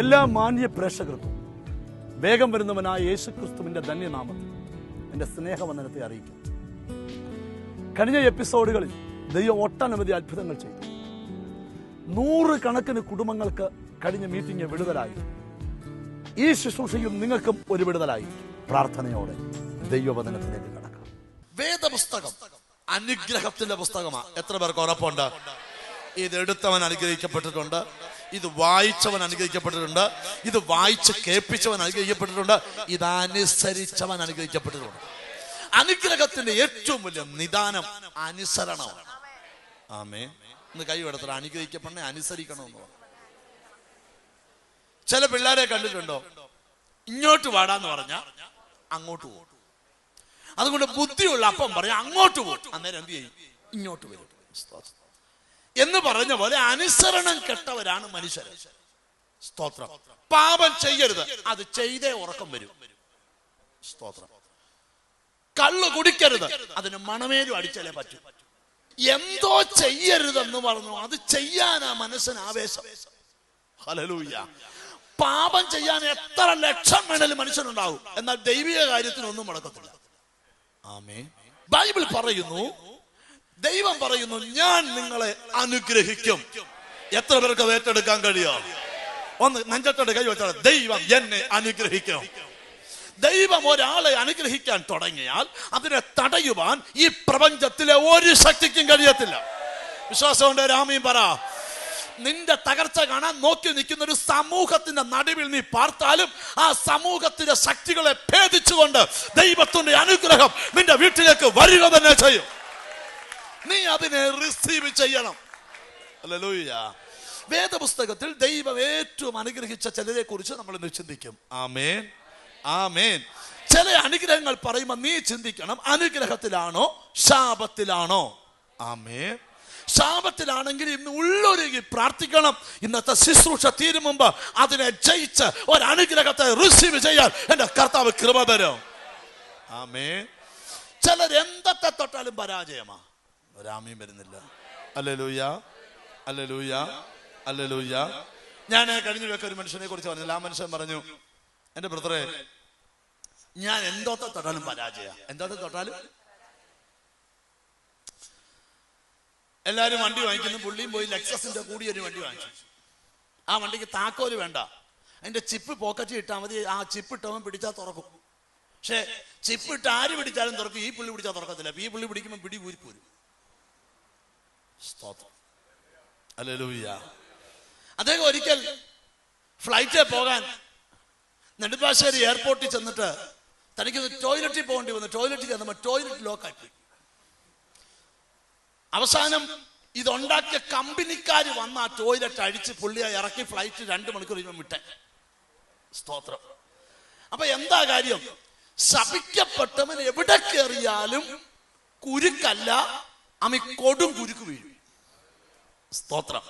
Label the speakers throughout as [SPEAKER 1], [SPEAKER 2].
[SPEAKER 1] എല്ലാ മാന്യ പ്രേക്ഷകർക്കും വേഗം വരുന്നവനായ യേശുക്രിസ്തുവിന്റെ ധന്യനാമത്തിൽ എൻ്റെ സ്നേഹവന്ദനത്തെ അറിയിക്കും. കഴിഞ്ഞ എപ്പിസോഡുകളിൽ ദൈവം ഒട്ടനവധി അത്ഭുതങ്ങൾ ചെയ്തു. 100 കണക്കിന് കുടുംബങ്ങൾക്ക് കഴിഞ്ഞ മീറ്റിംഗ് വിടുതലായി. ഈ ശുശ്രൂഷയും നിങ്ങൾക്കും ഒരു വിടുതലായി. പ്രാർത്ഥനയോടെ ദൈവവചനത്തിലേക്ക് കടക്കാം.
[SPEAKER 2] വേദപുസ്തകം അനുഗ്രഹത്തിന്റെ പുസ്തകമാണ്. എത്ര പേർക്ക് ഉറപ്പുണ്ട്? ഇത് എടുത്തവൻ അനുഗ്രഹിക്കപ്പെട്ടിട്ടുണ്ട്, ഇത് വായിച്ചവൻ അനുഗ്രഹിക്കപ്പെട്ടിട്ടുണ്ട്, ഇത് വായിച്ച് കേൾപ്പിച്ചവൻ അനുഗ്രഹിക്കപ്പെട്ടിട്ടുണ്ട്, ഇത് അനുസരിച്ചവൻ അനുഗ്രഹിക്കപ്പെട്ടിട്ടുണ്ട്. അനുഗ്രഹത്തിന്റെ ഏറ്റവും വലിയ നിദാനം അനുസരണമാണ്. ആമേൻ. ഇന്ന് കൈ എടുത്തിട്ട് അനുഗ്രഹിക്കപ്പെടണേ അനുസരിക്കണമെന്ന് പറഞ്ഞു. ചില പിള്ളേരെ കണ്ടിട്ടുണ്ടോ? ഇങ്ങോട്ട് വാടാന്ന് പറഞ്ഞാൽ അങ്ങോട്ട് പോകും. അതുകൊണ്ട് ബുദ്ധിയുള്ള അപ്പം പറയാം അങ്ങോട്ട് പോകും, അന്നേരം എന്ത് ചെയ്യും? ഇങ്ങോട്ട് വരും. എന്ന് പറഞ്ഞ പോലെ അനുസരണം കെട്ടവരാണ് മനുഷ്യർ. സ്തോത്രം. പാപം ചെയ്യരുത്, അത് ചെയ്തേ ഉറക്കം വരും. സ്തോത്രം. കള്ളു കുടിക്കരുത്, അതിന് മണമേലും അടിച്ചാലേ പറ്റൂ. എന്തോ ചെയ്യരുതെന്ന് പറഞ്ഞു, അത് ചെയ്യാനാ മനസ്സിന് ആവേശം. ഹല്ലേലൂയ. പാപം ചെയ്യാൻ എത്ര ലക്ഷം വേണേലും മനുഷ്യനുണ്ടാവും, എന്നാൽ ദൈവിക കാര്യത്തിനൊന്നും മുടക്കത്തില്ല. ആമേൻ. ബൈബിൾ പറയുന്നു, ദൈവം പറയുന്നു, ഞാൻ നിങ്ങളെ അനുഗ്രഹിക്കും. എത്ര പേർക്ക് അത് ഏറ്റെടുക്കാൻ കഴിയും? ഒന്ന് നെഞ്ചത്തോട് കൈ വെച്ചാൽ ദൈവം എന്നെ അനുഗ്രഹിക്കും. ദൈവം ഒരാളെ അനുഗ്രഹിക്കാൻ തുടങ്ങിയാൽ അതിനെ തടയുവാൻ ഈ പ്രപഞ്ചത്തിലെ ഒരു ശക്തിക്കും കഴിയത്തില്ല. വിശ്വാസമുണ്ട്? രാമീൻ പറ. നിന്റെ തകർച്ച കാണാൻ നോക്കി നിൽക്കുന്ന ഒരു സമൂഹത്തിന്റെ നടുവിൽ നീ പാർത്താലും ആ സമൂഹത്തിന്റെ ശക്തികളെ ഭേദിച്ചുകൊണ്ട് ദൈവത്തിന്റെ അനുഗ്രഹം നിന്റെ വീട്ടിലേക്ക് വരിക തന്നെ ചെയ്യും. നീ അതിനെ റിസീവ് ചെയ്യണം. ഹല്ലേലൂയ. വേദപുസ്തകത്തിൽ ദൈവം ഏറ്റവും അനുഗ്രഹിച്ച ചിലരെ കുറിച്ച് നമ്മൾ ഇന്ന് ചിന്തിക്കും. ആമേൻ, ആമേൻ. ചില അനുഗ്രഹങ്ങൾ പറയുമ്പോൾ നീ ചിന്തിക്കണം, അനുഗ്രഹത്തിലാണോ ശാപത്തിലാണോ? ആമേൻ. ശാപത്തിലാണെങ്കിൽ ഇന്ന് ഉള്ളൊരുങ്ങി പ്രാർത്ഥിക്കണം. ഇന്നത്തെ ശുശ്രൂഷ തീരും മുമ്പ് അതിനെ ജയിച്ച് ഒരു അനുഗ്രഹത്തെ റിസീവ് ചെയ്യാൻ എന്റെ കർത്താവ് കൃപ തരും. ആമേൻ. ചിലർ എന്തൊക്കെ തൊട്ടാലും പരാജയമാ. രാമീൻ വരുന്നില്ല. Hallelujah, hallelujah, hallelujah. ഞാൻ കഴിഞ്ഞ വീക്ക് ഒരു മനുഷ്യനെ കുറിച്ച് പറഞ്ഞില്ല. ആ മനുഷ്യൻ പറഞ്ഞു, എന്റെ ബ്രദറെ, ഞാൻ എന്തോത്തെ തൊട്ടാലും പരാജയ. എന്തോത്തെ തൊട്ടാലും എല്ലാരും വണ്ടി വാങ്ങിക്കുന്നു. പുള്ളിയും പോയി ലെക്സസിന്റെ കൂടിയൊരു വണ്ടി വാങ്ങിച്ചു. ആ വണ്ടിക്ക് താക്കോല് വേണ്ട, അതിന്റെ ചിപ്പ് പോക്കറ്റിൽ ഇട്ടാൽ മതി. ആ ചിപ്പ് ഇട്ടവൻ പിടിച്ചാൽ തുറക്കും. പക്ഷെ ചിപ്പ് ഇട്ട് ആര് പിടിച്ചാലും തുറക്കും, ഈ പുള്ളി പിടിച്ചാൽ തുറക്കത്തില്ല. ഈ പുള്ളി പിടിക്കുമ്പോൾ പിടി ഊരിപ്പോരും. സ്തോത്രം. ഹല്ലേലൂയ. അദ്ദേഹം ഒരിക്കൽ ഫ്ലൈറ്റിൽ പോകാൻ നെടുമ്പാശ്ശേരി എയർപോർട്ടിൽ ചെന്നിട്ട് തനിക്ക് ടോയ്ലറ്റിൽ പോകേണ്ടി വന്നു. ടോയ്ലറ്റിൽ ചെന്നപ്പോൾ ടോയ്ലറ്റ് ലോക്കായി. അവസാനം ഇതുണ്ടാക്കിയ കമ്പനിക്കാർ വന്ന് ആ ടോയ്ലറ്റ് അഴിച്ച് പുള്ളിയെ ഇറക്കി ഫ്ലൈറ്റ് 2 മണിക്കൂർ വിട്ടെ. സ്തോത്രം. അപ്പൊ എന്താ കാര്യം? ശപിക്കപ്പെട്ടവൻ എവിടെ കയറിയാലും കുരുക്കല്ല, കൊടും കുരുക്ക് വീഴും. സ്തോത്രം.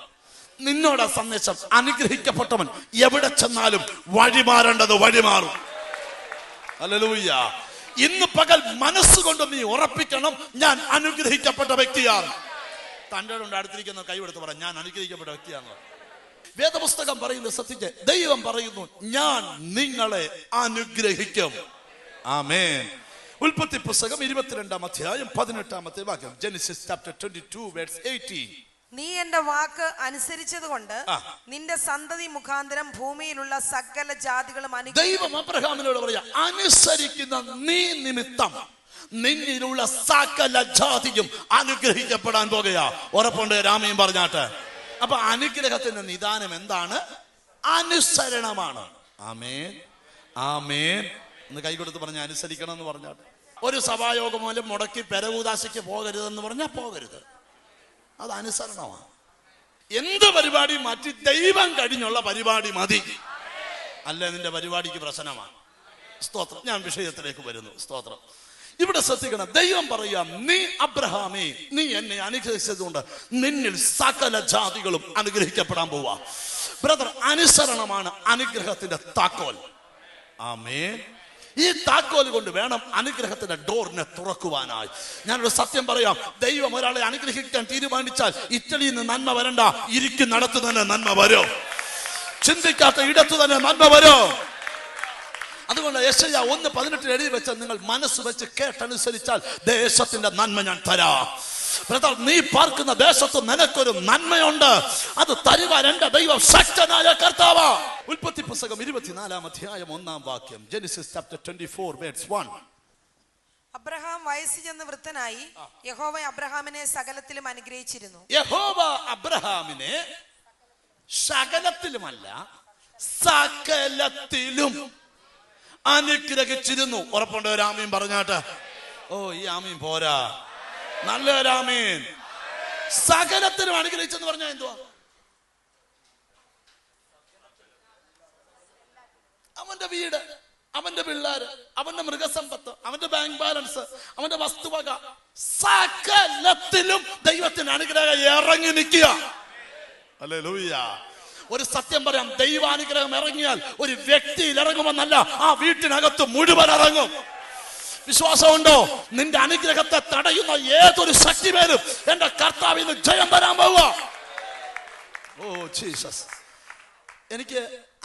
[SPEAKER 2] നിന്നോട് സന്ദേശം, അനുഗ്രഹിക്കപ്പെട്ടവൻ എവിടെ ചെന്നാലും വഴിമാറേണ്ടത് വഴിമാറും. ഹല്ലേലൂയ. ഇന്ന് പകൽ മനസ്സുകൊണ്ട് നീ ഉറപ്പിക്കണം, ഞാൻ അനുഗ്രഹിക്കപ്പെട്ട വ്യക്തിയാണ്. തൻ്റെ അടുത്തിരിക്കുന്ന കൈയെടുത്ത് പറ, ഞാൻ അനുഗ്രഹിക്കപ്പെട്ട വ്യക്തിയാണ്. വേദപുസ്തകം പറയുന്നത് ശ്രദ്ധിച്ച്, ദൈവം പറയുന്നു, ഞാൻ നിങ്ങളെ അനുഗ്രഹിക്കും. ആമേൻ. ഉൽപ്പത്തി പുസ്തകം 22-ാം അധ്യായം 18-ാമത്തെ വാക്യം. Genesis chapter 22 verse 18.
[SPEAKER 3] നീ എന്റെ വാക്ക് അനുസരിച്ചത് കൊണ്ട് നിന്റെ സന്തതി മുഖാന്തരം ഭൂമിയിലുള്ള സകല ജാതികളും
[SPEAKER 2] ദൈവം അബ്രഹാമിനോട് പറയാ, അനുസരിക്കുന്ന നീ നിമിത്തം നിന്നിലുള്ള സകല ജാതിയും അനുഗ്രഹിക്കപ്പെടാൻ പോകുകയാ. ഉറപ്പുണ്ട്? രാമയും പറഞ്ഞാട്ടെ. അപ്പൊ അനുഗ്രഹത്തിന്റെ നിദാനം എന്താണ്? അനുസരണമാണ്. ആമേൻ, ആമേൻ. ഒന്ന് കൈകൊടുത്ത് പറഞ്ഞ അനുസരിക്കണം എന്ന് പറഞ്ഞാട്ടെ. ഒരു സഭായോഗം മൂലം മുടക്കി പെരകൂദാശയ്ക്ക് പോകരുതെന്ന് പറഞ്ഞാൽ പോകരുത്. അത് അനുസരണമാണ്. എന്ത് പരിപാടി മാറ്റി ദൈവം കഴിഞ്ഞുള്ള പരിപാടി മതി, അല്ല നിന്റെ പരിപാടിക്ക് പ്രശ്നമാണ്. സ്തോത്രം. ഞാൻ വിഷയത്തിലേക്ക് വരുന്നു. സ്തോത്രം. ഇവിടെ ശ്രദ്ധിക്കണം, ദൈവം പറയാം, നീ അബ്രഹാമേ, നീ എന്നെ അനുഗ്രഹിച്ചതുകൊണ്ട് നിന്നിൽ സകല ജാതികളും അനുഗ്രഹിക്കപ്പെടാൻ പോവാ. ബ്രദർ, അനുസരണമാണ് അനുഗ്രഹത്തിന്റെ താക്കോൽ. ആമേൻ. ഈ താക്കോൽ കൊണ്ട് വേണം അനുഗ്രഹത്തിന്റെ ഡോറിനെ തുറക്കുവാനായി. ഞാനൊരു സത്യം പറയാം, ദൈവം ഒരാളെ അനുഗ്രഹിക്കാൻ തീരുമാനിച്ചാൽ ഇറ്റലിയിൽ നിന്ന് നന്മ വരണ്ട, ഇരിക്കും നടത്തു തന്നെ നന്മ വരും. ചിന്തിക്കാത്ത ഇടത്തു തന്നെ നന്മ വരും. അതുകൊണ്ട് യെശയ്യാ 1:18 എഴുതി വെച്ച നിങ്ങൾ മനസ്സ് വെച്ച് കേട്ടനുസരിച്ചാൽ ദേശത്തിന്റെ നന്മ ഞാൻ തരാം. ബ്രദർ, നീ പാർക്കുന്ന ദേശത്ത് നിനക്കൊരു നന്മയുണ്ട്. അത് തരുവാൻ എന്റെ ദൈവം ശക്തനായ കർത്താവാ. ഉൽപ്പത്തി പുസ്തകം 24-ാം അധ്യായം 1-ാം വാക്യം. Genesis chapter 24 verse 1.
[SPEAKER 3] അബ്രഹാം വയസ്സ് ചെന്ന് വൃദ്ധനായി. യഹോവ അബ്രഹാമിനെ സകലത്തിലും അനുഗ്രഹിച്ചിരുന്നു.
[SPEAKER 2] യഹോവ അബ്രഹാമിനെ സകലത്തിലുമല്ല സകലത്തിലും അനുഗ്രഹിച്ചിരുന്നു. ഉറപ്പുണ്ടോ? ഒരു ആമീൻ പറഞ്ഞാട്ടെ. ഓ, ഈ ആമീൻ പോരാ, നല്ലൊരു ആമീൻ. സകലത്തിലും അനുഗ്രഹിച്ചെന്ന് പറഞ്ഞാൽ എന്തുവാ? അവന്റെ വീട്, അവന്റെ പിള്ളേര്, അവന്റെ മൃഗസമ്പത്ത്, അവന്റെ ബാങ്ക് ബാലൻസ്, അവന്റെ വസ്തുവക, സകലത്തിലും ദൈവത്തിന്റെ അനുഗ്രഹം ഇറങ്ങി നിൽക്കുക. ഹല്ലേലൂയ. ഒരു സത്യം പറയാം, ദൈവാനുഗ്രഹം ഇറങ്ങിയാൽ ഒരു വ്യക്തിയിൽ ഇറങ്ങുമെന്നല്ല, ആ വീട്ടിനകത്ത് മുഴുവൻ ഇറങ്ങും. വിശ്വാസമുണ്ടോ? നിന്റെ അനുഗ്രഹത്തെ തടയുന്ന ഏതൊരു ശക്തിമേലും എന്റെ കർത്താവിന് ജയം വരാൻ പോവുക. Oh Jesus. എനിക്ക്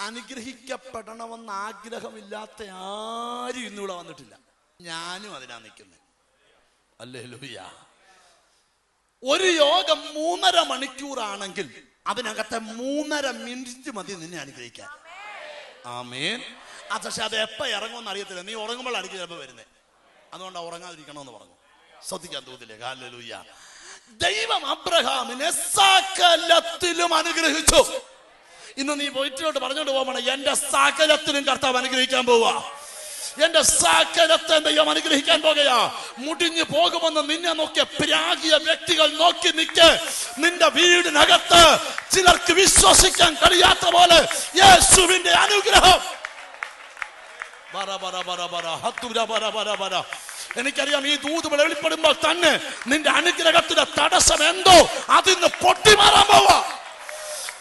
[SPEAKER 2] അനുഗ്രഹിക്കപ്പെടണമെന്ന് ആഗ്രഹമില്ലാത്ത ആരും ഇന്നിവിടെ വന്നിട്ടില്ല. ഞാനും അതിനാ നിൽക്കുന്നത്. ഹല്ലേലൂയ. ഒരു യോഗം 3.5 മണിക്കൂറാണെങ്കിൽ അതിനകത്തെ 3.5 മിനിറ്റ് മതി നിന്നെ അനുഗ്രഹിക്കാൻ. ആമേൻ. പക്ഷെ അത് എപ്പോ ഇറങ്ങുമെന്ന് അറിയത്തില്ല. നീ ഉറങ്ങുമ്പോഴാണ് ചിലപ്പോൾ വരുന്നത്. അതുകൊണ്ട് ഉറങ്ങാതിരിക്കണമെന്ന് പറഞ്ഞു. ശ്രദ്ധിക്കാൻ തോന്നില്ലേ? ഹല്ലേലൂയ. ദൈവം അബ്രഹാമിനെ സകലത്തിലും അനുഗ്രഹിച്ചു. ഇന്ന് നീ വീട്ടിലോട്ട് പറഞ്ഞോണ്ട് പോകണം, എന്റെ സകലത്തിലും കർത്താവ് അനുഗ്രഹിക്കാൻ പോവാ. എന്റെ സകലത്തെ ദൈവം അനുഗ്രഹിക്കാൻ പോകുകയാ. മുടിഞ്ഞു പോകുമെന്ന് നിന്നെ നോക്കിയ പ്രാഗിയ വ്യക്തികൾ നോക്കി നിൽക്കെ. നിന്റെ വീടിനകത്ത് ചിലർക്ക് വിശ്വസിക്കാൻ കഴിയാത്ത പോലെ യേശുവിന്റെ അനുഗ്രഹം. എനിക്കറിയാം, ഈ ദൂത് വെളിപ്പെടുമ്പോൾ തന്നെ നിന്റെ അനുഗ്രഹത്തിന്റെ തടസ്സം എന്തോ അതിന്ന് പൊട്ടിമാറാൻ പോവാ.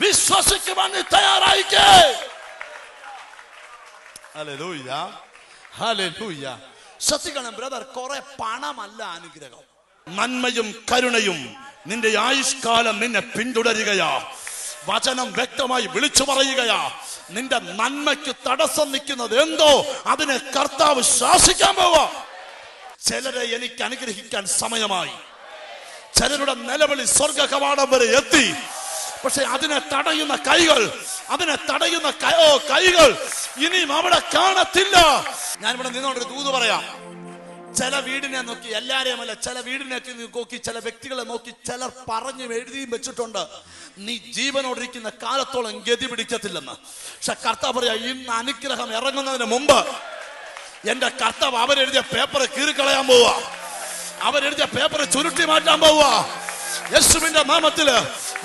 [SPEAKER 2] വിശ്വസിക്കുവാൻ നീ തയ്യാറായിക്കേ. Hallelujah, hallelujah. ശ്രദ്ധിക്കണം ബ്രദർ, കുറെ പണമല്ല അനുഗ്രഹം. നന്മയും കരുണയും നിന്റെ ആയുഷ്കാലം നിന്നെ പിന്തുടരുകയാ. വചനം വ്യക്തമായി വിളിച്ചു പറയുകയാ. നിന്റെ നന്മയ്ക്ക് തടസ്സം നിൽക്കുന്നത് എന്തോ അതിനെ കർത്താവ് ശാസിക്കാൻ പോവാ. ചിലരെ എനിക്ക് അനുഗ്രഹിക്കാൻ സമയമായി. ചിലരുടെ നിലവിളി സ്വർഗ കവാടം വരെ എത്തി. പക്ഷെ അതിനെ തടയുന്ന കൈകൾ ഇനിയും അവിടെ കാണത്തില്ല. ഞാനിവിടെ നിന്നോണ്ടൊരു ദൂത് പറയാം. ചില വീടിനെ നോക്കി, എല്ലാരെയും അല്ല, ചില വീടിനെ നോക്കി, ചില വ്യക്തികളെ നോക്കി ചിലർ പറഞ്ഞു എഴുതിയും വെച്ചിട്ടുണ്ട്, നീ ജീവനോടിരിക്കുന്ന കാലത്തോളം ഗതി പിടിക്കത്തില്ലെന്ന്. പക്ഷെ കർത്താവ് പറയാ, ഇന്ന് അനുഗ്രഹം ഇറങ്ങുന്നതിന് മുമ്പ് എന്റെ കർത്താവ് അവരെഴുതിയ പേപ്പർ കീറിക്കളയാൻ പോവാ. അവരെഴുതിയ പേപ്പർ ചുരുട്ടി മാറ്റാൻ പോവാ. യേശുവിന്റെ നാമത്തില്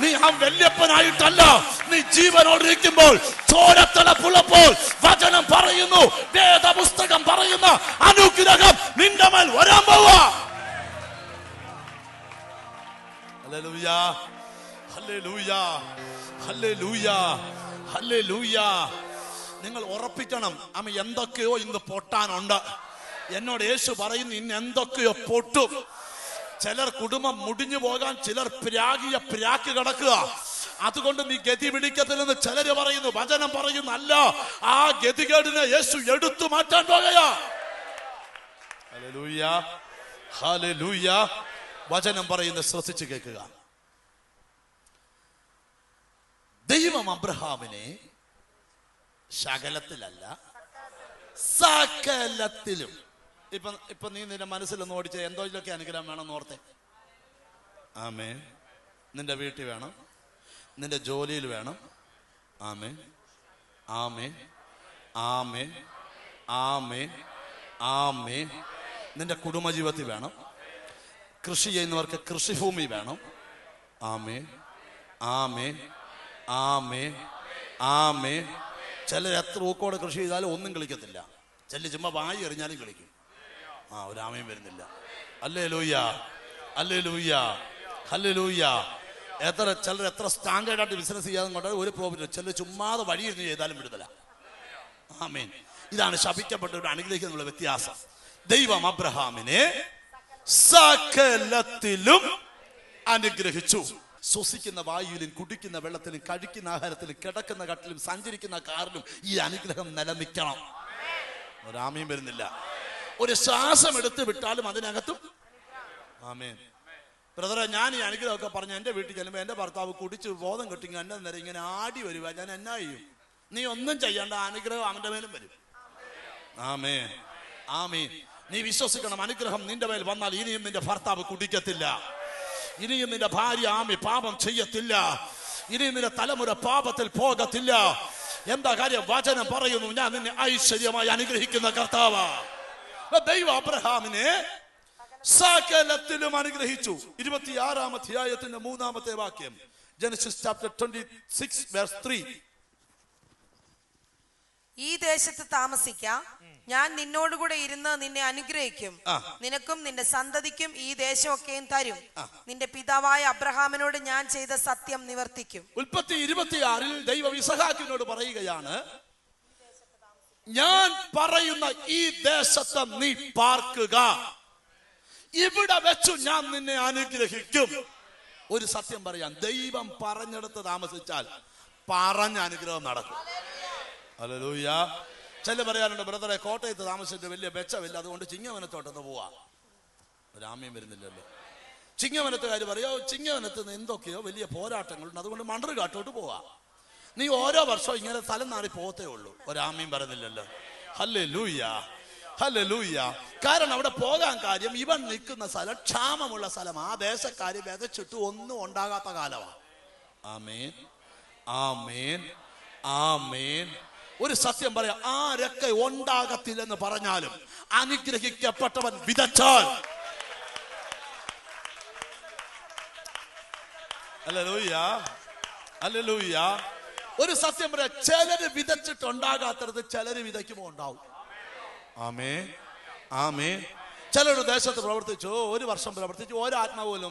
[SPEAKER 2] നീ ആ വല്യപ്പനായിട്ടല്ല, നീ ജീവനോടിരിക്കുമ്പോൾ ചോരത്തിളപ്പുള്ളപ്പോൾ വചനം പറയുന്നു, വേദപുസ്തകം പറയുന്ന അനുഗ്രഹം നിന്റെ മേൽ വരാൻ പോവാ. Hallelujah, hallelujah, hallelujah, hallelujah. നിങ്ങൾ ഉറപ്പിക്കണം, അമ്മ എന്തൊക്കെയോ ഇന്ന് പൊട്ടാനുണ്ട്. എന്നോട് യേശു പറയുന്നു, ഇന്ന് എന്തൊക്കെയോ പൊട്ടും. ചിലർ കുടുംബം മുടിഞ്ഞു പോകാൻ, ചിലർ പ്രാക്ക് കിടക്കുക. അതുകൊണ്ട് നീ ഗതി പിടിക്കത്തില്ലെന്ന് ചിലര് പറയുന്നു. വചനം പറയുന്നു, അല്ല, ആ ഗതികേടിനെ യേശു എടുത്തു മാറ്റാൻ പോകുകയാ. Hallelujah, hallelujah. വചനം പറയുന്നത് ശ്രദ്ധിച്ചു കേൾക്കുക. ദൈവം അബ്രഹാമിനെ ശകലത്തിലല്ല സകലത്തിലും. ഇപ്പൊ നീ നിന്റെ മനസ്സിലൊന്ന് ഓടിച്ച എന്തോലൊക്കെ അനുഗ്രഹം വേണമെന്ന് ഓർത്തെ. ആമേൻ. നിന്റെ വീട്ടിൽ വേണം, നിന്റെ ജോലിയിൽ വേണം. ആമേൻ, ആമേൻ, ആമേൻ, ആമേൻ, ആമേൻ. നിന്റെ കുടുംബജീവിതത്തിൽ വേണം. കൃഷി ചെയ്യുന്നവർക്ക് കൃഷിഭൂമി വേണം. ആമേൻ, ആമേൻ, ആമേൻ, ആമേൻ. ചിലർ എത്ര ഊക്കോടെ കൃഷി ചെയ്താലും ഒന്നും കളിക്കത്തില്ല. ചില ചുമ്മാ വായി എറിഞ്ഞാലും കളിക്കും. ഒരു ആമയും വരുന്നില്ല. Hallelujah, hallelujah, hallelujah. ചിലർ എത്ര സ്റ്റാൻഡേർഡ് ആയിട്ട് ബിസിനസ് ചെയ്യാതെ കൊണ്ട് ഒരു പ്രോഫിറ്റ്. ചിലർ ചുമ്മാതെ വഴി ഇരുന്ന് ചെയ്താലും വിടുതല. ആമേൻ. ഇതാണ് ശപിക്കപ്പെട്ടവരുടെ അനുഗ്രഹിക്കുന്ന വ്യത്യാസം. ദൈവം അബ്രഹാമിനെ സകലത്തിലും അനുഗ്രഹിച്ചു. ശ്വസിക്കുന്ന വായുവിലും കുടിക്കുന്ന വെള്ളത്തിലും കഴിക്കുന്ന ആഹാരത്തിലും കിടക്കുന്ന കട്ടിലും സഞ്ചരിക്കുന്ന കാറിലും ഈ അനുഗ്രഹം നിലനിൽക്കണം. ഒരാമയും വരുന്നില്ല. ഒരു ശ്വാസം എടുത്ത് വിട്ടാലും അതിനകത്തും. ആമേൻ. ബ്രദറെ, ഞാൻ ഈ അനുഗ്രഹമൊക്കെ പറഞ്ഞ് എൻ്റെ വീട്ടിൽ ചെല്ലുമ്പോൾ എൻ്റെ ഭർത്താവ് കുടിച്ച് ബോധം കെട്ടിങ്ങി എൻ്റെ നേരം ഇങ്ങനെ ആടി വരുക. ഞാൻ എന്നാ ചെയ്യും? നീ ഒന്നും ചെയ്യേണ്ട, അനുഗ്രഹം അവൻ്റെ മേലും വരും. ആമേൻ, ആമേൻ. നീ വിശ്വസിക്കണം, അനുഗ്രഹം നിന്റെ മേൽ വന്നാൽ ഇനിയും നിന്റെ ഭർത്താവ് കുടിക്കത്തില്ല, ഇനിയും നിന്റെ ഭാര്യ പാപം ചെയ്യത്തില്ല, ഇനിയും നിന്റെ തലമുറ പാപത്തിൽ പോകത്തില്ല. എന്താ കാര്യം? വചനം പറയുന്നു, ഞാൻ നിന്നെ ഐശ്വര്യമായി അനുഗ്രഹിക്കുന്ന കർത്താവ്. ദൈവം അബ്രഹാമിനെ സകലത്തിലും അനുഗ്രഹിച്ചു. 26-ാം അധ്യായത്തിന്റെ 3-ാമത്തെ വാക്യം, ജെനസിസ് ചാപ്റ്റർ 26 verse 3.
[SPEAKER 3] ഈ ദേശത്ത് താമസിക്കാം, ഞാൻ നിന്നോടുകൂടെ ഇരുന്ന് നിന്നെ അനുഗ്രഹിക്കും, നിനക്കും നിന്റെ സന്തതിക്കും ഈ ദേശമൊക്കെയും തരും, നിന്റെ പിതാവായ അബ്രഹാമിനോട് ഞാൻ ചെയ്ത സത്യം നിവർത്തിക്കും. ഉൽപ്പത്തി
[SPEAKER 2] 26-ൽ ദൈവം ഇസഹാക്കിനോട് പറയുകയാണ്, ഞാൻ പറയുന്ന ഈ ദേശത്ത് നീ പാർക്കുക, ഇവിടെ വെച്ചു ഞാൻ നിന്നെ അനുഗ്രഹിക്കും. ഒരു സത്യം പറയാം, ദൈവം പറഞ്ഞെടുത്ത് താമസിച്ചാൽ പറഞ്ഞ അനുഗ്രഹം നടക്കും. ഹല്ലേലൂയ. ചില പറയാറുണ്ട്, ബ്രദറെ കോട്ടയത്ത് താമസിച്ചിട്ട് വലിയ മെച്ചമില്ല, അതുകൊണ്ട് ചിങ്ങവനത്തോട്ടൊന്ന് പോവാ. ഒരാമയും വരുന്നില്ലല്ലോ. ചിങ്ങവനത്തുകാർ പറയോ, ചിങ്ങവനത്ത് നിന്ന് എന്തൊക്കെയോ വലിയ പോരാട്ടങ്ങളുണ്ട്, അതുകൊണ്ട് മണ്ടറുകാട്ടോട്ട് പോവാ. നീ ഓരോ വർഷവും ഇങ്ങനെ തലം നാറി പോകത്തേ ഉള്ളൂ. ഒരാമയും പറയുന്നില്ലല്ലോ. Hallelujah, hallelujah. കാരണം അവിടെ പോകാൻ കാര്യം, ഇവൻ നിൽക്കുന്ന സ്ഥലം ക്ഷാമമുള്ള സ്ഥലം. ആ ദേശക്കാര് വിതച്ചിട്ട് ഒന്നും ഉണ്ടാകാത്ത കാലമാണ്. ആമേൻ, ആമേൻ, ആമേൻ. ഒരു സത്യം പറയാം, ആരൊക്കെ ഉണ്ടാകത്തില്ലെന്ന് പറഞ്ഞാലും അനുഗ്രഹിക്കപ്പെട്ടവൻ വിതച്ചാൽ, ഹല്ലേലൂയ, ഹല്ലേലൂയ. ഒരു സത്യം പറയാം, ചിലര് വിതച്ചിട്ട് ഉണ്ടാകാത്തത് ചിലര് വിതയ്ക്കുമ്പോ ഉണ്ടാവും. ആമേൻ, ആമേൻ. ചിലരുടെ ദേശത്ത് പ്രവർത്തിച്ചു, ഒരു വർഷം പ്രവർത്തിച്ചു, ഒരാത്മാവുമല്ലോ.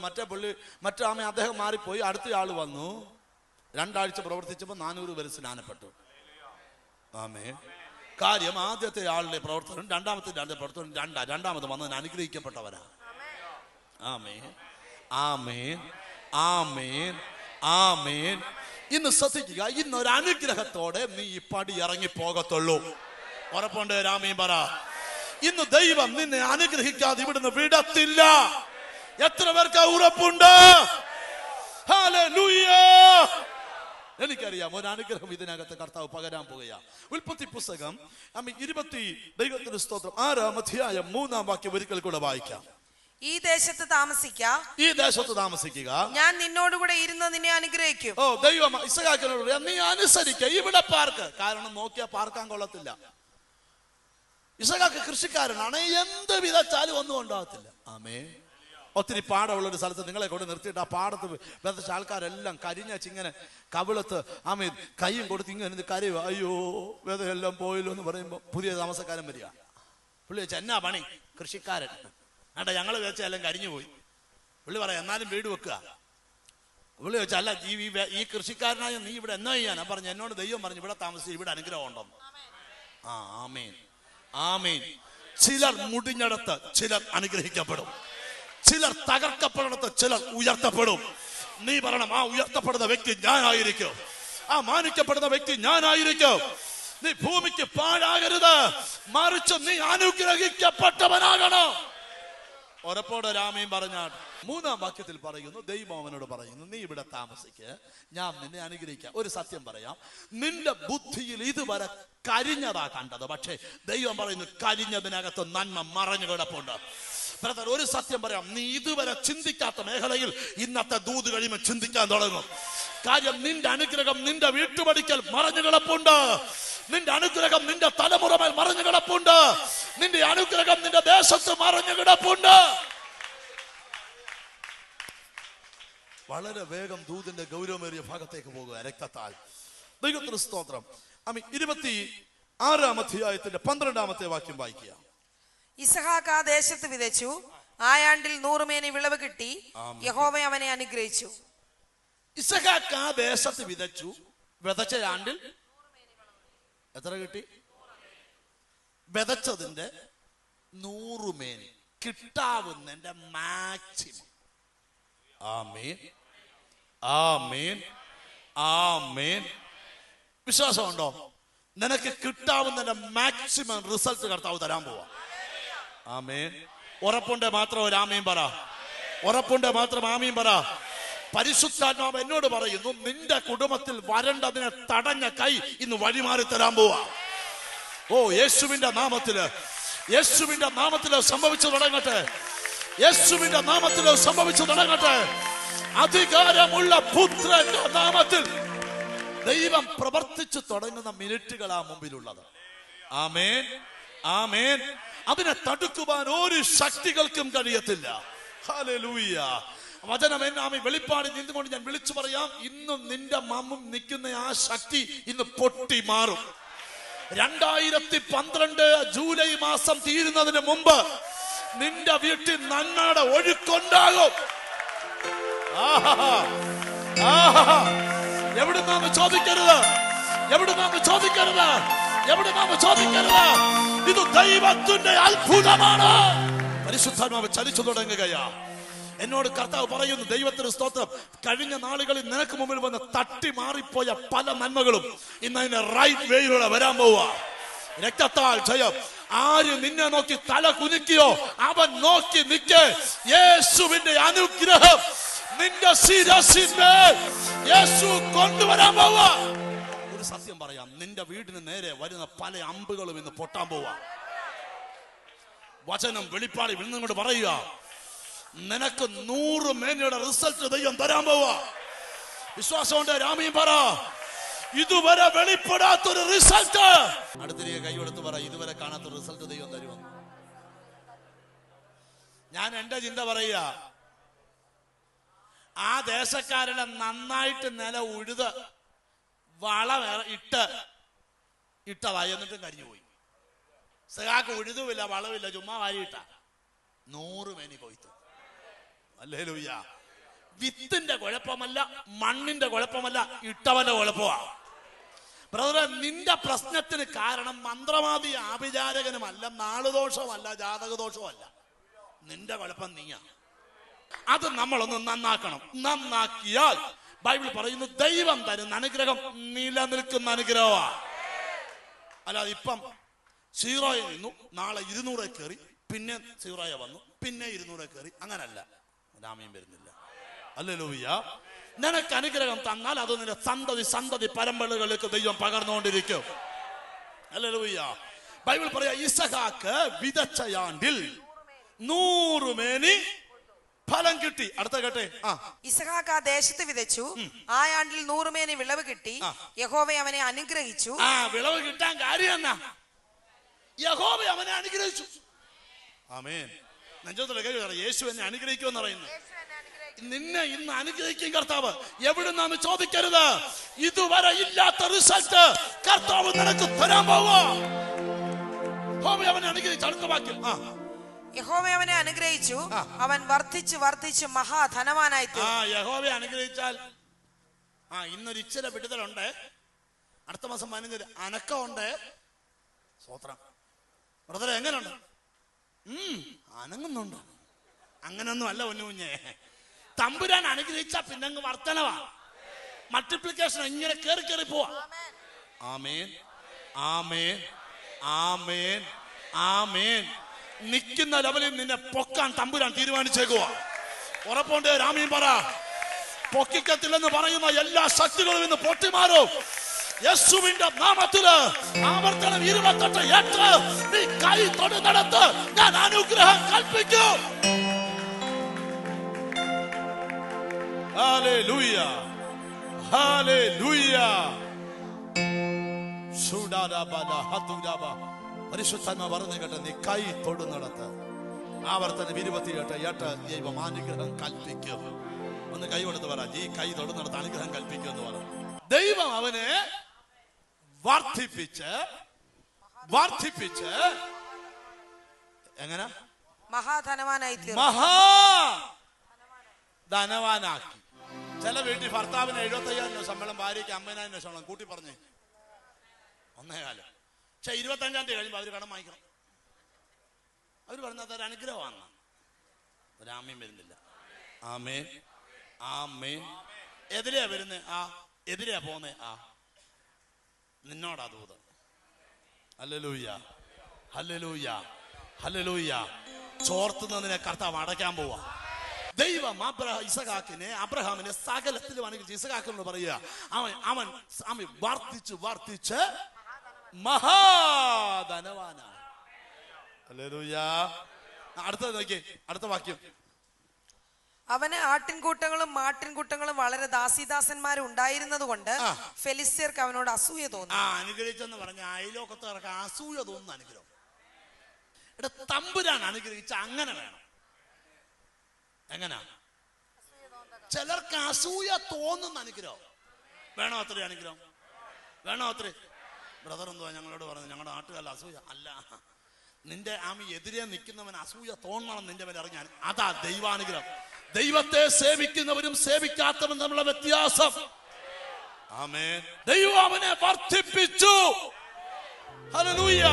[SPEAKER 2] മറ്റേ ആമേ അദ്ദേഹം മാറിപ്പോയി, അടുത്ത ആള് വന്നു. 2 ആഴ്ച പ്രവർത്തിച്ചപ്പോൾ 400 പേര് സ്നാനപ്പെട്ടു. ആമേൻ. കാര്യം, ആദ്യത്തെ ആളുടെ പ്രവർത്തനം, രണ്ടാമത്തെ പ്രവർത്തനം രണ്ടാമത് വന്നതിന് അനുഗ്രഹിക്കപ്പെട്ടവരാ. ആമേൻ, ആമേൻ, ആമേൻ, ആമേൻ. ഇന്ന് ശ്രദ്ധിക്കുക, ഇന്നൊരു അനുഗ്രഹത്തോടെ നീ ഈ പടി ഇറങ്ങി പോകത്തുള്ളൂ. ഉറപ്പുണ്ട്? രാമീൻ പറ. ഇന്ന് ദൈവം നിന്നെ അനുഗ്രഹിക്കാതെ ഇവിടുന്ന് വിടത്തില്ല. എത്ര പേർക്ക് ഉറപ്പുണ്ട്? ഹല്ലേലൂയ. എനിക്കറിയാം, ഒരു അനുഗ്രഹം ഇതിനകത്ത് കർത്താവ് പകരാൻ പോകുക. ഉൽപ്പത്തി പുസ്തകം 20 ദൈവത്തിന്റെ സ്തോത്രം 6-ാം അധ്യായം 3-ാം വാക്യം ഒരിക്കൽ കൂടെ വായിക്കാം.
[SPEAKER 3] ഈ ദേശത്ത് താമസിക്കുക,
[SPEAKER 2] ഈ ദേശത്ത് താമസിക്കുക,
[SPEAKER 3] ഞാൻ നിന്നോടുകൂടെ ഇരുന്ന് നിന്നെ അനുഗ്രഹിക്കും.
[SPEAKER 2] ഓ, ദൈവം ഇസഹാക്കിനോട് പറയാ, നീ അനുസരിക്ക, ഇവിടെ പാർക്ക്. കാരണം നോക്കിയാ പാർക്കാൻ കൊള്ളത്തില്ല. ഇസഹാക്ക് കൃഷിക്കാരനാണ്, എന്ത് വിതച്ചാലും ഒന്നും ഉണ്ടാകത്തില്ല. ആമേൻ. ഒത്തിരി പാടമുള്ളൊരു സ്ഥലത്ത് നിങ്ങളെ കൊണ്ട് നിർത്തിയിട്ട് ആ പാടത്ത് വിതച്ച ആൾക്കാരെല്ലാം കരിഞ്ഞിങ്ങനെ കവിളത്ത് ആമേൻ കൈയും കൊടുത്ത് ഇങ്ങനെ കരയുക. അയ്യോ, വിതയെല്ലാം പോയല്ലോ എന്ന് പറയുമ്പോൾ പുതിയ താമസക്കാരൻ വരിക. പുള്ളി വെച്ചാൽ എന്നാ പണി? കൃഷിക്കാരൻ. വേണ്ട, ഞങ്ങൾ വെച്ചാൽ എല്ലാം കരിഞ്ഞു പോയി. പുള്ളി പറയാം, എന്നാലും വീട് വെക്കുക. പുള്ളി വെച്ചാൽ അല്ല, ഈ കൃഷിക്കാരനായ നീ ഇവിടെ എന്നാ ചെയ്യാനാ? പറഞ്ഞു, എന്നോട് ദൈവം പറഞ്ഞു ഇവിടെ താമസിച്ച് ഇവിടെ അനുഗ്രഹം ഉണ്ടെന്ന്. ആമേൻ, ആമേൻ. ചിലർ മുടിഞ്ഞടത്ത് ചിലർ അനുഗ്രഹിക്കപ്പെടും, ചിലർ തകർക്കപ്പെടുന്നിടത്ത് ചിലർ ഉയർത്തപ്പെടും. നീ പറയണം, ആ ഉയർത്തപ്പെടുന്ന വ്യക്തി ഞാനായിരിക്കും, ആ മാനിക്കപ്പെടുന്ന വ്യക്തി ഞാനായിരിക്കും. നീ ഭൂമിക്ക് പാഴാകരുത്, മറിച്ച് നീ അനുഗ്രഹിക്കപ്പെട്ടവനാകണം. ഉറപ്പോടെ രാമയും പറഞ്ഞാൽ 3-ാം വാക്യത്തിൽ പറയുന്നു, ദൈവം അവനോട് പറയുന്നു, നീ ഇവിടെ താമസിക്ക്, ഞാൻ നിന്നെ അനുഗ്രഹിക്കാം. ഒരു സത്യം പറയാം, നിന്റെ ബുദ്ധിയിൽ ഇതുവരെ കരിഞ്ഞതാ കണ്ടത്, പക്ഷേ ദൈവം പറയുന്നു കരിഞ്ഞതിനകത്ത് നന്മ മറഞ്ഞു കിടപ്പുണ്ട്. ബ്രദർ, ഒരു സത്യം പറയാം, നീ ഇതുവരെ ചിന്തിക്കാത്ത മേഖലയിൽ ഇന്നത്തെ ദൂത് കഴിയുമ്പോൾ ചിന്തിക്കാൻ തുടങ്ങും. കാര്യം, നിന്റെ അനുഗ്രഹം നിന്റെ വീട്ടുപടിക്കൽ മറഞ്ഞു കിടപ്പുണ്ട്, നിന്റെ അനുഗ്രഹം നിന്റെ തലമുറമേൽ മറഞ്ഞു കിടപ്പുണ്ട്, നിന്റെ അനുഗ്രഹം നിന്റെ ദേശത്ത് മറഞ്ഞു കിടപ്പുണ്ട്. വളരെ വേഗം ദൂതിന്റെ ഗൗരവമേറിയ ഭാഗത്തേക്ക് പോകുക. രക്തത്താൽ ദൈവത്തിന് സ്തോത്രം. 26-ാം അധ്യായത്തിന്റെ 12-ാമത്തെ വാക്യം വായിക്കുക.
[SPEAKER 3] ഇസഹാക്ക് ആ ദേശത്ത് വിതച്ചു, ആയാണ്ടിൽ 100 മേനി വിളവ് കിട്ടി, യഹോവ അവനെ അനുഗ്രഹിച്ചു.
[SPEAKER 2] ഇസഹാക്ക് ആ ദേശത്ത് വിതച്ചു, വിതച്ച ആണ്ടിൽ എത്ര കിട്ടി? വിതച്ചതിന്റെ 100 മേനി, കിട്ടാവുന്നതിന്റെ മാക്സിമം. ആമേൻ, ആമേൻ, ആമേൻ. വിശ്വാസമുണ്ടോ? നിനക്ക് കിട്ടാവുന്നതിന്റെ മാക്സിമം റിസൾട്ട് കർത്താവ് തരാൻ പോവാ. ആമേൻ. ഉറപ്പുണ്ടെ മാത്രം ഒരു ആമീൻ പറ. ഉറപ്പുണ്ടെ മാത്രം ആമീൻ പറ. പരിശുദ്ധാത്മാവ് എന്നോട് പറയുന്നു, നിന്റെ കുടുംബത്തിൽ വരണ്ടതിനെ തടഞ്ഞ കൈ ഇന്ന് വഴിമാറി തരാൻ പോവാ. ഓ, യേശുവിന്റെ നാമത്തില്, യേശുവിന്റെ നാമത്തില് സംഭവിച്ചു തുടങ്ങട്ടെ. യേശുവിന്റെ നാമത്തില് സംഭവിച്ചു തുടങ്ങട്ടെ. അധികാരമുള്ള പുത്രന്റെ നാമത്തിൽ ദൈവം പ്രവർത്തിച്ചു തുടങ്ങുന്ന മിനിറ്റുകളാ മുമ്പിലുള്ളത്. ആമേൻ, ആമേൻ. അതിനെ തടുക്കുവാൻ ഒരു ശക്തികൾക്കും കഴിയത്തില്ല. ഹല്ലേലൂയ. വചനം എന്നാമി വെളിപ്പാടിൽ നിന്നുകൊണ്ട് ഞാൻ വിളിച്ചു പറയാം, ഇന്നും നിന്റെ മമ്മും നിൽക്കുന്ന ആ ശക്തി ഇന്ന് പൊട്ടി മാറും. 2012 ജൂലൈ മാസം തീരുന്നതിന് മുമ്പ് നിന്റെ വീട്ടിൽ നന്മയുടെ ഒഴുക്കുണ്ടാകും. എവിടുന്നാന്ന് ചോദിക്കരുത്, എവിടുന്നാന്ന് ചോദിക്കരുത്, എവിടുന്നാന്ന് ചോദിക്കരുത്. ഇത് ദൈവത്തിന്റെ അത്ഭുതമാണ്. പരിശുദ്ധാത്മാവ് ചലിച്ചു തുടങ്ങുകയാ. എന്നോട് കർത്താവ് പറയുന്നു, ദൈവത്തിന് സ്തോത്രം, കഴിഞ്ഞ നാളുകളിൽ നിനക്ക് മുമ്പിൽ വന്ന് തട്ടി മാറിപ്പോയ പല നന്മകളും ഇന്ന് അതിന്റെ റൈറ്റ് വേയിലൂടെ വരാൻ പോവാ. രക്തത്താൽ ജയം. ആര് നിന്നെ നോക്കി തല കുനിക്കിയോ അവൻ നോക്കി നിൽക്കേ. യേശുവിന്റെ അനുഗ്രഹം നിന്റെ ശിരസിന്മേൽ യേശു കൊണ്ടുവരാൻ പോവാ. ഒരു സത്യം പറയാം, നിന്റെ വീടിന് നേരെ വരുന്ന പല അമ്പുകളും ഇന്ന് പൊട്ടാൻ പോവാ. വചനം വെളിപ്പാടി വിളിച്ചുകൊണ്ട് പറയുക, നിനക്ക് 100 മേനിയുടെ റിസൾട്ട് ദൈവം തരാൻ പോവാ. വിശ്വാസമുണ്ട് രാമീൻ പറ. ഇതുവരെ വെളിപ്പെടാത്തൊരു റിസൾട്ട്. അടുത്തിരിക്കെ കൈ കൊടുത്ത് പറ, ഇതുവരെ കാണാത്തൊരു റിസൾട്ട് ദൈവം തരുമെന്ന്. ഞാൻ എന്റെ ചിന്ത പറയുക, ആ ദേശക്കാരുടെ നന്നായിട്ട് നില ഉഴുത് വളം ഇട്ടതായി, എന്നിട്ടും കരിഞ്ഞു പോയി. സഹാക്ക് ഉഴുതുമില്ല, വളമില്ല, ചുമ്മാ വാരിയിട്ട 100 മേനി കൊയ്ത്തു. ഹല്ലേലൂയ. വിത്തിന്റെ കുഴപ്പമല്ല, മണ്ണിന്റെ കുഴപ്പമല്ല, ഇട്ടവന്റെ കുഴപ്പമാണ്. ബ്രദറെ, നിന്റെ പ്രശ്നത്തിന് കാരണം മന്ത്രവാദി ആഭിചാരകനുമല്ല, നാളുദോഷമല്ല, ജാതകദോഷമല്ല. നിന്റെ കുഴപ്പം നീയാ. അത് നമ്മളൊന്ന് നന്നാക്കണം. നന്നാക്കിയാൽ ബൈബിൾ പറയുന്നു, ദൈവം തരുന്ന അനുഗ്രഹം നിലനിൽക്കുന്ന അനുഗ്രഹമാണ്. അല്ലാതെ ഇപ്പം 0 നിന്നു, നാളെ 200 കയറി, പിന്നെ 0 വന്നു, പിന്നെ 200 കയറി, അങ്ങനല്ല. രാമീൻ വരുന്നില്ല. ഹല്ലേലൂയ. നിനക്ക് അനുഗ്രഹം തന്നാൽ അത് നിന്റെ സന്തതി പരമ്പരകളിലേക്ക് ദൈവം പകർന്നുകൊണ്ടിരിക്കും. ഹല്ലേലൂയ. ബൈബിൾ പറയാ, ഇസഹാക്ക് വിതച്ചയാണ്ടിൽ 100 മേനി ഫലം കിട്ടി. അടുത്ത കേട്ടെ.
[SPEAKER 3] ഇസഹാക്ക് ആ ദേശത്ത് വിതച്ചു, ആ ആണ്ടിൽ 100 മേനി വിളവ് കിട്ടി. യഹോവ അവനെ അനുഗ്രഹിച്ചു.
[SPEAKER 2] വിളവ് കിട്ടാൻ കാര്യം എന്നാ? യഹോവ അവനെ അനുഗ്രഹിച്ചു. ആമേൻ. യേശു എന്നെ അനുഗ്രഹിക്കുമെന്ന് പറയുന്നു. നിന്നെ ഇന്ന് അനുഗ്രഹിക്കും കർത്താവ്. എവിടുന്നാന്ന് ചോദിക്കരുത്. ഇതുവരെ ഇല്ലാത്ത റിസൾട്ട് കർത്താവ് നിനക്ക് തരാൻ പോവാ. അവനെ അനുഗ്രഹിച്ചു. അടുത്ത വാക്യം.
[SPEAKER 3] യഹോവ അവനെ അനുഗ്രഹിച്ചു, അവൻ വർദ്ധിച്ചു വർദ്ധിച്ചു മഹാധനവാനായി തീർന്നു.
[SPEAKER 2] യഹോവയെ അനുഗ്രഹിച്ചാൽ ഇന്നൊരു ഇച്ചിരി വിടുതലുണ്ട്, അടുത്ത മാസം 15 അനക്കമുണ്ട്. സ്തോത്രം. ബ്രദറെ, എങ്ങനെയുണ്ട്? അനങ്ങുന്നുണ്ടോ? അങ്ങനൊന്നും അല്ല ഒന്നുകുഞ്ഞേ. തമ്പുരാൻ അനുഗ്രഹിച്ച പിന്നെ അങ്ങ് വർധനവാ, മൾട്ടിപ്ലിക്കേഷൻ ഇങ്ങനെ കേറി കേറി പോവാ. ആമേൻ, ആമേൻ, ആമേൻ, ആമേൻ. നിൽക്കുന്ന ലെവലിൽ നിന്നെ പൊക്കാൻ തമ്പുരാൻ തീരുമാനിച്ചേക്കുക. ഉറപ്പുണ്ട് രാമീൻ പറ. പൊക്കിക്കത്തില്ലെന്ന് പറയുന്ന എല്ലാ ശക്തികളും ഇന്ന് പൊട്ടിമാറും യേശുവിന്റെ നാമത്തില്. ആവർത്തനം 28 8. നീ കൈ തൊടുന്നിടത്ത് ഞാൻ അനുഗ്രഹം കൽപ്പിക്കും. Hallelujah, hallelujah. പരിശുദ്ധാത്മാവ് പറഞ്ഞു കേട്ടെ, നീ കൈ തൊടുന്നിടത്ത് ആവർത്തനം 28 8 ദൈവം അനുഗ്രഹം കൽപ്പിക്കും. ഒന്ന് കൈ കൊടുത്ത് പറ, ഈ കൈ തൊടുന്നിടത്ത് അനുഗ്രഹം കൽപ്പിക്കും എന്ന് പറ. ദൈവം അവനെ വർദ്ധിപ്പിച്ച് എങ്ങനെ
[SPEAKER 3] മഹാധനവാനാക്കി. ചില വീട്ടിൽ ഭർത്താവിന് 75,000 ശമ്പളം, ഭാര്യയ്ക്ക് 50,000 ശമ്പളം കൂട്ടി പറഞ്ഞേ 1.25. പക്ഷെ 25-ാം തീയതി കഴിയുമ്പോൾ അവര് കടം വാങ്ങിക്കണം. അവര് പറഞ്ഞത് ഒരു അനുഗ്രഹമാണ്. ഒരാമയും വരുന്നില്ല. ആമേൻ, ആമേൻ,
[SPEAKER 2] എതിരെയാ വരുന്നേ? ആ. എതിരെയാ പോന്നേ? ആ. നിന്നോടാ ദൂത്. Hallelujah, hallelujah, hallelujah. ചോർത്തുന്നതിനെ കർത്താവ് അടയ്ക്കാൻ പോവാ. ദൈവം അബ്രഹാമിനെ സകലത്തിലും അനുഗ്രഹിച്ചു. ഇസഹാക്കിനോട് പറയുക, അവൻ വർദ്ധിച്ച് വർദ്ധിച്ച് മഹാധനവാനാണ്. ഹല്ലേലൂയ. അടുത്തത് നോക്കിയേ, അടുത്ത വാക്യം.
[SPEAKER 3] അവന് ആട്ടിൻകൂട്ടങ്ങളും മാട്ടിൻകൂട്ടങ്ങളും വളരെ ദാസിദാസന്മാരും ഉണ്ടായിരുന്നത് കൊണ്ട് ഫെലിസ്ത്യർക്ക് അവനോട് അസൂയ തോന്നി.
[SPEAKER 2] അനുഗ്രഹിച്ചെന്ന് പറഞ്ഞ അയലോക്കത്തവർക്ക് അസൂയ തോന്നുന്ന അനുഗ്രഹം. ഇവിടെ തമ്പുരാൻ അനുഗ്രഹിച്ച അങ്ങനെ വേണം. എങ്ങനാ? ചിലർക്ക് അസൂയ തോന്നുന്ന അനുഗ്രഹം വേണോ? അത്രയും അനുഗ്രഹം വേണോ? അത്രയും. ബ്രദർ എന്തുവാ ഞങ്ങളോട് പറഞ്ഞു, ഞങ്ങളുടെ നാട്ടുകാരിൽ അസൂയ അല്ല, നിന്റെ എതിരെ നിൽക്കുന്നവൻ അസൂയ തോന്നണം നിന്റെ മേലെ ഇറങ്ങാൻ. അതാ ദൈവാനുഗ്രഹം. ദൈവത്തെ സേവിക്കുന്നവരും സേവിക്കാത്തവരും തമ്മിലുള്ള വ്യത്യാസം. ആമേൻ. ദൈവം അവനെ വർദ്ധിപ്പിച്ചു. ഹല്ലേലൂയ.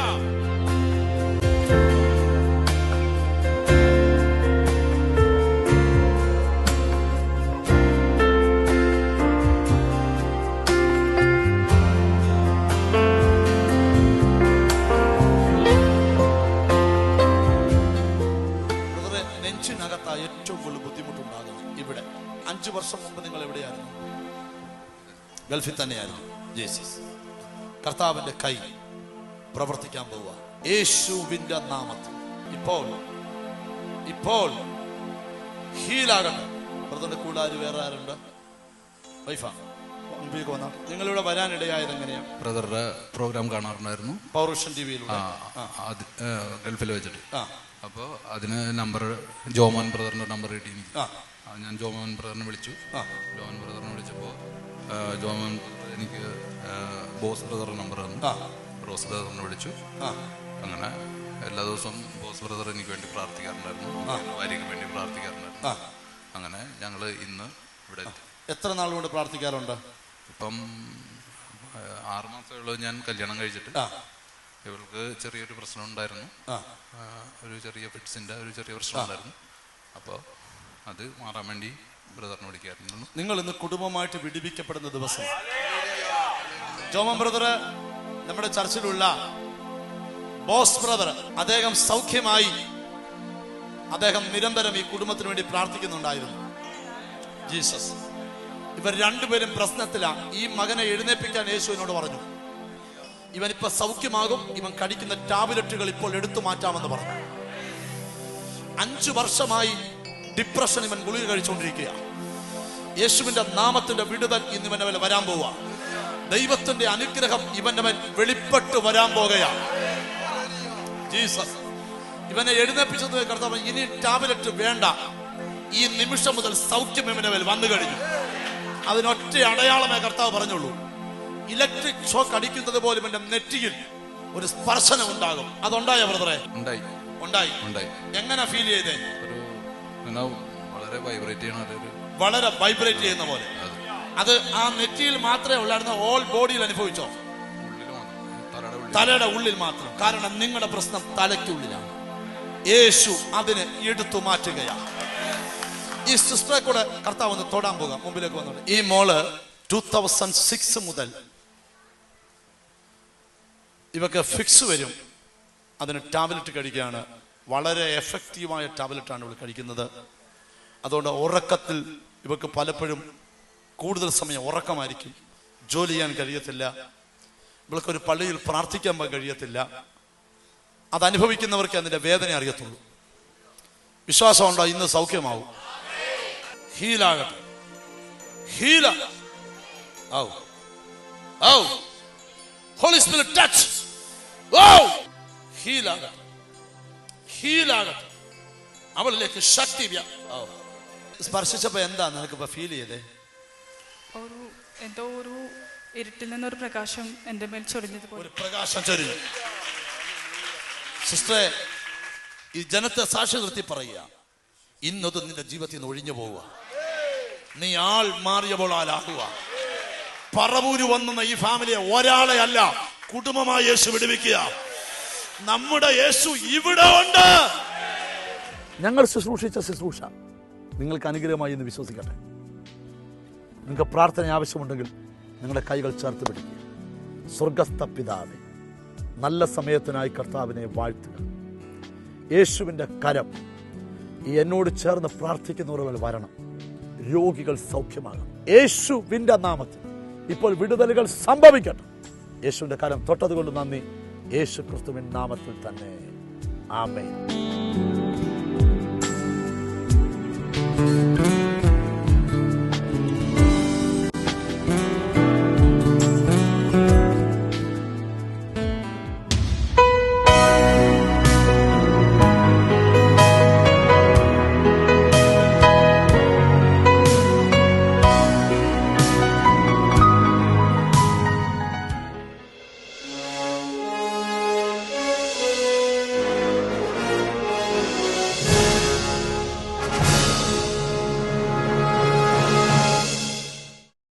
[SPEAKER 2] ഏറ്റവും കൂടുതൽ ബുദ്ധിമുട്ടുണ്ടാകുന്നത് ഇവിടെ. 5 വർഷം മുമ്പ് നിങ്ങൾ എവിടെയായിരുന്നു? ഗൾഫിൽ തന്നെയായിരുന്നു. ജീസസ് കർത്താവിന്റെ കൈ പ്രവർത്തിക്കാൻ പോവുക യേശുവിന്റെ നാമത്തിൽ. ഇപ്പോൾ ഹീലാകണം. ബ്രദറിന്റെ കൂടാര് വേറെ ആരുണ്ട്? വൈഫാ മുമ്പിലേക്ക് വന്നാൽ. നിങ്ങളിവിടെ വരാനിടയായത് എങ്ങനെയാണ്?
[SPEAKER 4] ബ്രദറുടെ പ്രോഗ്രാം കാണാറുണ്ടായിരുന്നു
[SPEAKER 2] പൗരുഷൻ ടിവിയിൽ
[SPEAKER 4] ഗൾഫിൽ വെച്ചിട്ട്. അപ്പോൾ അതിന് നമ്പർ ജോമോൻ ബ്രദറിന്റെ നമ്പർ കിട്ടി എനിക്ക്. ഞാൻ ജോമോൻ ബ്രദറിനെ വിളിച്ചു. ജോമോൻ ബ്രദറിനെ വിളിച്ചപ്പോൾ ജോമോൻ ബ്രദർ എനിക്ക് ബോസ് ബ്രദറിന്റെ നമ്പർ തന്നു. റോസ് ബ്രദറിനെ വിളിച്ചു. അങ്ങനെ എല്ലാ ദിവസവും ബോസ് ബ്രദർ എനിക്ക് വേണ്ടി പ്രാർത്ഥിക്കാറുണ്ടായിരുന്നു, ഭാര്യയ്ക്ക് വേണ്ടി പ്രാർത്ഥിക്കാറുണ്ടായിരുന്നു. അങ്ങനെ ഞങ്ങൾ ഇന്ന് ഇവിടെ എത്തി.
[SPEAKER 2] എത്ര നാൾ കൊണ്ട് പ്രാർത്ഥിക്കാറുണ്ട്?
[SPEAKER 4] ഇപ്പം 6 മാസമേ ഉള്ളൂ ഞാൻ കല്യാണം കഴിച്ചിട്ട്. ഇവൾക്ക് ചെറിയൊരു പ്രശ്നം ഉണ്ടായിരുന്നു, ഒരു ചെറിയ ഫിറ്റ്സിന്റെ ഒരു ചെറിയ പ്രശ്നം ഉണ്ടായിരുന്നു. അപ്പോൾ അത് മാറാൻ വേണ്ടി ബ്രദറിനെ വിളിക്കാറുണ്ട്.
[SPEAKER 2] നിങ്ങൾ ഇന്ന് കുടുംബമായിട്ട് വിടിവിക്കപ്പെടുന്ന ദിവസം. ജോമൻ ബ്രദർ നമ്മുടെ ചർച്ചിലുള്ള ബോസ് ബ്രദർ, അദ്ദേഹം സൗഖ്യമായി. അദ്ദേഹം നിരന്തരം ഈ കുടുംബത്തിന് വേണ്ടി പ്രാർത്ഥിക്കുന്നുണ്ടായിരുന്നു. ജീസസ്. ഇവർ രണ്ടുപേരും പ്രശ്നത്തിലാണ്. ഈ മകനെ എഴുന്നേൽപ്പിക്കാൻ യേശുവിനോട് പറഞ്ഞു. ഇവനിപ്പോ സൗഖ്യമാകും, ഇവൻ കഴിക്കുന്ന ടാബ്ലറ്റുകൾ ഇപ്പോൾ എടുത്തു മാറ്റാമെന്ന് പറഞ്ഞു. 5 വർഷമായി ഡിപ്രഷൻ ഇവൻ ഗുളിക കഴിച്ചുകൊണ്ടിരിക്കുക. യേശുവിന്റെ നാമത്തിന്റെ വിടുതൽ ഇന്ന് ഇവന്റെ മേൽ വരാൻ പോവുക. ദൈവത്തിന്റെ അനുഗ്രഹം ഇവന്റെ മേൽ വെളിപ്പെട്ട് വരാൻ പോകുകയാണ്. ജീസസ്. ഇവനെ എഴുന്നേൽപ്പിച്ചത് കർത്താവ്, ഇനി ടാബ്ലറ്റ് വേണ്ട, ഈ നിമിഷം മുതൽ സൗഖ്യം ഇവന്റെ മേൽ വന്നു കഴിഞ്ഞു. അതിനൊറ്റ അടയാളമേ കർത്താവ് പറഞ്ഞുള്ളൂ. ഇലക്ട്രിക് ഷോക്ക് അടിക്കുന്നത് പോലെ ഇവന്റെ നെറ്റിയിൽ ഒരു സ്പർശനം ഉണ്ടാകും. അതുണ്ടായ ബ്രദറെ? ഉണ്ടായി. എങ്ങനെ ഫീൽ ചെയ്തേ? വളരെ വൈബ്രേറ്റ് ചെയ്യുന്ന പോലെ. അത് ആ നെറ്റിയിൽ മാത്രമേ ഉള്ളായിരുന്നു, ഓൾ ബോഡിയിൽ അനുഭവിച്ചോ? തലയുടെ ഉള്ളിൽ മാത്രം. കാരണം നിങ്ങളുടെ പ്രശ്നം തലയ്ക്കുള്ളിലാണ്. യേശു അതിനെ എടുത്തു മാറ്റുകയാണ്. ഈ സിസ്റ്ററെ കൂടെ കർത്താവ് ഒന്ന് തൊടാൻ പോകാം. മുമ്പിലേക്ക് വന്നോളൂ. ഈ മോള് 2006 മുതൽ ഇവക്ക് ഫിക്സ് വരും. അതിന് ടാബ്ലറ്റ് കഴിക്കുകയാണ്. വളരെ എഫക്റ്റീവായ ടാബ്ലറ്റാണ് ഇവൾ കഴിക്കുന്നത്. അതുകൊണ്ട് ഉറക്കത്തിൽ ഇവക്ക് പലപ്പോഴും കൂടുതൽ സമയം ഉറക്കമായിരിക്കും. ജോലി ചെയ്യാൻ കഴിയത്തില്ല. ഇവൾക്കൊരു പള്ളിയിൽ പ്രാർത്ഥിക്കാൻ കഴിയത്തില്ല. അതനുഭവിക്കുന്നവർക്ക് അതിന്റെ വേദന അറിയത്തുള്ളൂ. വിശ്വാസമുണ്ടോ? ഇന്ന് സൗഖ്യമാവും. ഹീലാകട്ടെ. ഹീല. Holy Spirit touch. ഹീലാകട്ടെ. ഹീലാകട്ടെ. അവളിലേക്ക് ശക്തി സ്പർശിച്ചപ്പോ എന്താ നിനക്കിപ്പോ ഫീൽ ചെയ്തേ?
[SPEAKER 5] എന്തോ ഒരു ഇരുട്ടിൽ നിന്നൊരു പ്രകാശം എന്റെ മേൽ ചൊരിഞ്ഞത് പോലെ.
[SPEAKER 2] ഒരു പ്രകാശം ചൊരിഞ്ഞു. സിസ്റ്ററെ, ഈ ജനത്തെ സാക്ഷി നിർത്തി പറയുക, ഇന്നത് നിന്റെ ജീവിതത്തിൽ നിന്ന് ഒഴിഞ്ഞു പോവുക. നീ ആൾ മാറിയപ്പോൾ ആലാകുക. പറവൂര് വന്ന ഈ ഫാമിലിയെ ഒരാളെ അല്ല, കുടുംബമായി യേശു വിടുവിക്കുക. നമ്മുടെ യേശു ഇവിടെ ഉണ്ട്.
[SPEAKER 1] ഞങ്ങൾ ശുശ്രൂഷിച്ച ശുശ്രൂഷ നിങ്ങൾക്ക് അനുഗ്രഹമായി എന്ന് വിശ്വസിക്കട്ടെ. നിങ്ങൾക്ക് പ്രാർത്ഥന ആവശ്യമുണ്ടെങ്കിൽ നിങ്ങളുടെ കൈകൾ ചേർത്ത് പിടിക്കുക. സ്വർഗസ്ഥ പിതാവേ, നല്ല സമയത്തിനായി കർത്താവിനെ വാഴ്ത്തുക. യേശുവിൻ്റെ കരം ഈ എന്നോട് ചേർന്ന് പ്രാർത്ഥിക്കുന്നവർ വരണം. രോഗികൾ സൗഖ്യമാകണം. യേശുവിൻ്റെ നാമത്തിൽ ഇപ്പോൾ വിടുതലുകൾ സംഭവിക്കട്ടെ. യേശുവിൻ്റെ കരം തൊട്ടതുകൊണ്ട് നന്ദി. യേശു ക്രിസ്തുവിൻ നാമത്തിൽ തന്നെ. ആമേൻ.